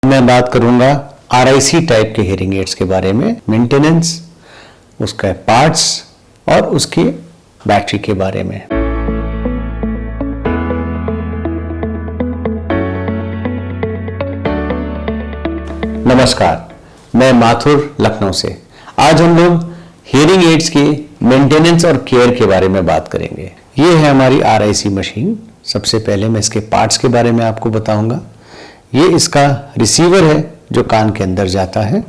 मैं बात करूंगा आरआईसी टाइप के हेयरिंग एड्स के बारे में, मेंटेनेंस, उसके पार्ट्स और उसकी बैटरी के बारे में। नमस्कार, मैं माथुर लखनऊ से। आज हम लोग हेयरिंग एड्स की मेंटेनेंस और केयर के बारे में बात करेंगे। ये है हमारी आरआईसी मशीन। सबसे पहले मैं इसके पार्ट्स के बारे में आपको बताऊंगा। ये इसका रिसीवर है जो कान के अंदर जाता है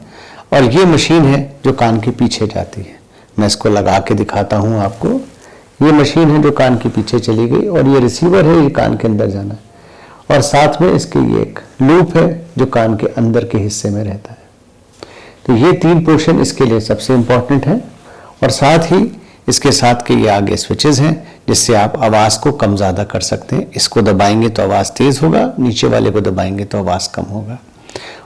और ये मशीन है जो कान के पीछे जाती है। मैं इसको लगा के दिखाता हूँ आपको। ये मशीन है जो कान के पीछे चली गई और ये रिसीवर है, ये कान के अंदर जाना है। और साथ में इसके ये एक लूप है जो कान के अंदर के हिस्से में रहता है। तो ये तीन पोर्शन इसके लिए सबसे इंपॉर्टेंट है। और साथ ही इसके साथ के ये आगे स्विचेस हैं जिससे आप आवाज़ को कम ज़्यादा कर सकते हैं। इसको दबाएंगे तो आवाज़ तेज़ होगा, नीचे वाले को दबाएंगे तो आवाज़ कम होगा।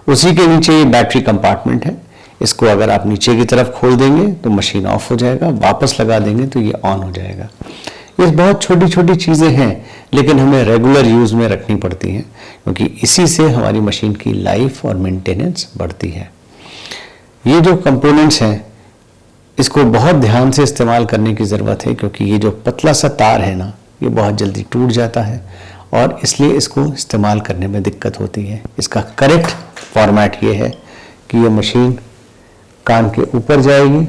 उसी के नीचे ये बैटरी कंपार्टमेंट है। इसको अगर आप नीचे की तरफ खोल देंगे तो मशीन ऑफ हो जाएगा, वापस लगा देंगे तो ये ऑन हो जाएगा। ये बहुत छोटी छोटी चीज़ें हैं लेकिन हमें रेगुलर यूज़ में रखनी पड़ती हैं क्योंकि इसी से हमारी मशीन की लाइफ और मेंटेनेंस बढ़ती है। ये जो कंपोनेंट्स हैं इसको बहुत ध्यान से इस्तेमाल करने की ज़रूरत है क्योंकि ये जो पतला सा तार है ना, ये बहुत जल्दी टूट जाता है और इसलिए इसको इस्तेमाल करने में दिक्कत होती है। इसका करेक्ट फॉर्मेट ये है कि ये मशीन कान के ऊपर जाएगी,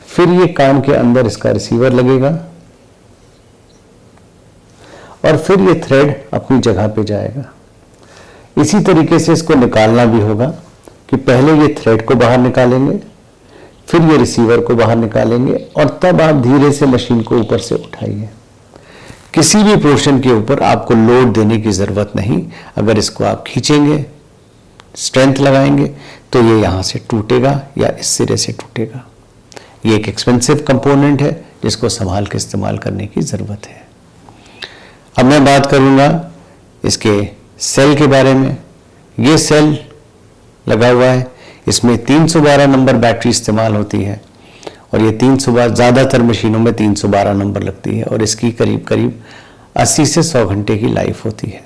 फिर ये कान के अंदर इसका रिसीवर लगेगा और फिर ये थ्रेड अपनी जगह पे जाएगा। इसी तरीके से इसको निकालना भी होगा कि पहले ये थ्रेड को बाहर निकालेंगे, फिर ये रिसीवर को बाहर निकालेंगे और तब आप धीरे से मशीन को ऊपर से उठाइए। किसी भी पोर्शन के ऊपर आपको लोड देने की ज़रूरत नहीं। अगर इसको आप खींचेंगे, स्ट्रेंथ लगाएंगे तो ये यहाँ से टूटेगा या इस सिरे से टूटेगा। ये एक एक्सपेंसिव कंपोनेंट है जिसको संभाल के इस्तेमाल करने की ज़रूरत है। अब मैं बात करूँगा इसके सेल के बारे में। ये सेल लगा हुआ है, इसमें 312 नंबर बैटरी इस्तेमाल होती है और ये 312 ज़्यादातर मशीनों में 312 नंबर लगती है और इसकी करीब करीब 80 से 100 घंटे की लाइफ होती है।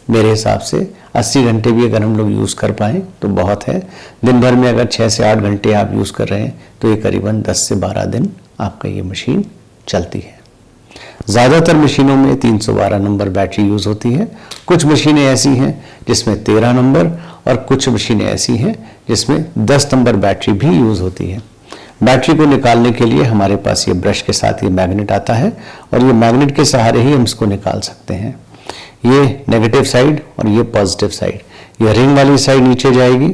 मेरे हिसाब से 80 घंटे भी अगर हम लोग यूज़ कर पाएँ तो बहुत है। दिन भर में अगर 6 से 8 घंटे आप यूज़ कर रहे हैं तो ये करीबन 10 से 12 दिन आपका ये मशीन चलती है। ज़्यादातर मशीनों में 312 नंबर बैटरी यूज़ होती है। कुछ मशीनें ऐसी हैं जिसमें 13 नंबर और कुछ मशीनें ऐसी हैं जिसमें 10 नंबर बैटरी भी यूज़ होती है। बैटरी को निकालने के लिए हमारे पास ये ब्रश के साथ ये मैग्नेट आता है और ये मैग्नेट के सहारे ही हम इसको निकाल सकते हैं। ये नेगेटिव साइड और ये पॉजिटिव साइड, ये रिंग वाली साइड नीचे जाएगी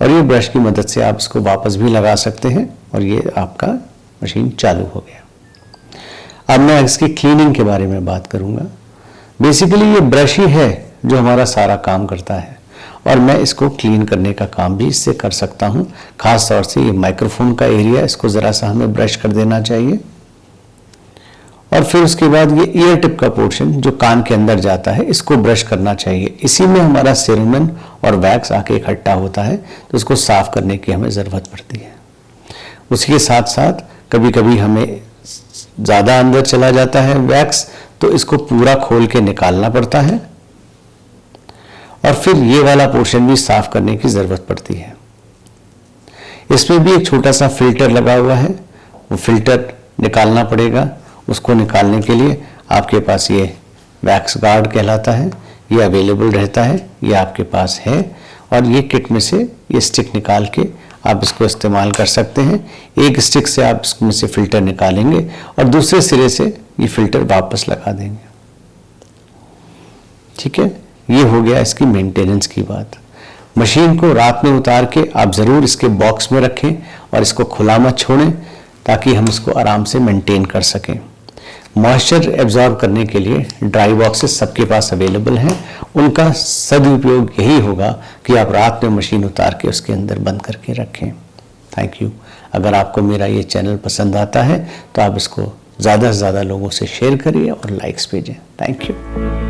और ये ब्रश की मदद से आप इसको वापस भी लगा सकते हैं और ये आपका मशीन चालू हो गया। अब मैं इसकी क्लीनिंग के बारे में बात करूंगा। बेसिकली ये ब्रश ही है जो हमारा सारा काम करता है और मैं इसको क्लीन करने का काम भी इससे कर सकता हूँ। खास तौर से ये माइक्रोफोन का एरिया, इसको ज़रा सा हमें ब्रश कर देना चाहिए और फिर उसके बाद ये ईयर टिप का पोर्शन जो कान के अंदर जाता है इसको ब्रश करना चाहिए। इसी में हमारा सेरेमन और वैक्स आके इकट्ठा होता है तो इसको साफ करने की हमें ज़रूरत पड़ती है। उसी के साथ साथ कभी कभी हमें ज़्यादा अंदर चला जाता है वैक्स तो इसको पूरा खोल के निकालना पड़ता है और फिर ये वाला पोर्शन भी साफ करने की ज़रूरत पड़ती है। इसमें भी एक छोटा सा फिल्टर लगा हुआ है, वो फिल्टर निकालना पड़ेगा। उसको निकालने के लिए आपके पास ये वैक्स गार्ड कहलाता है, ये अवेलेबल रहता है, ये आपके पास है और ये किट में से ये स्टिक निकाल के आप इसको इस्तेमाल कर सकते हैं। एक स्टिक से आप इसमें से फिल्टर निकालेंगे और दूसरे सिरे से ये फिल्टर वापस लगा देंगे। ठीक है, ये हो गया इसकी मेंटेनेंस की बात। मशीन को रात में उतार के आप ज़रूर इसके बॉक्स में रखें और इसको खुला मत छोड़ें ताकि हम इसको आराम से मेंटेन कर सकें। मॉइस्चर एब्जॉर्ब करने के लिए ड्राई बॉक्सेस सबके पास अवेलेबल हैं। उनका सदुपयोग यही होगा कि आप रात में मशीन उतार के उसके अंदर बंद करके रखें। Thank you. अगर आपको मेरा ये चैनल पसंद आता है तो आप इसको ज़्यादा से ज़्यादा लोगों से शेयर करिए और लाइक्स भेजें। Thank you.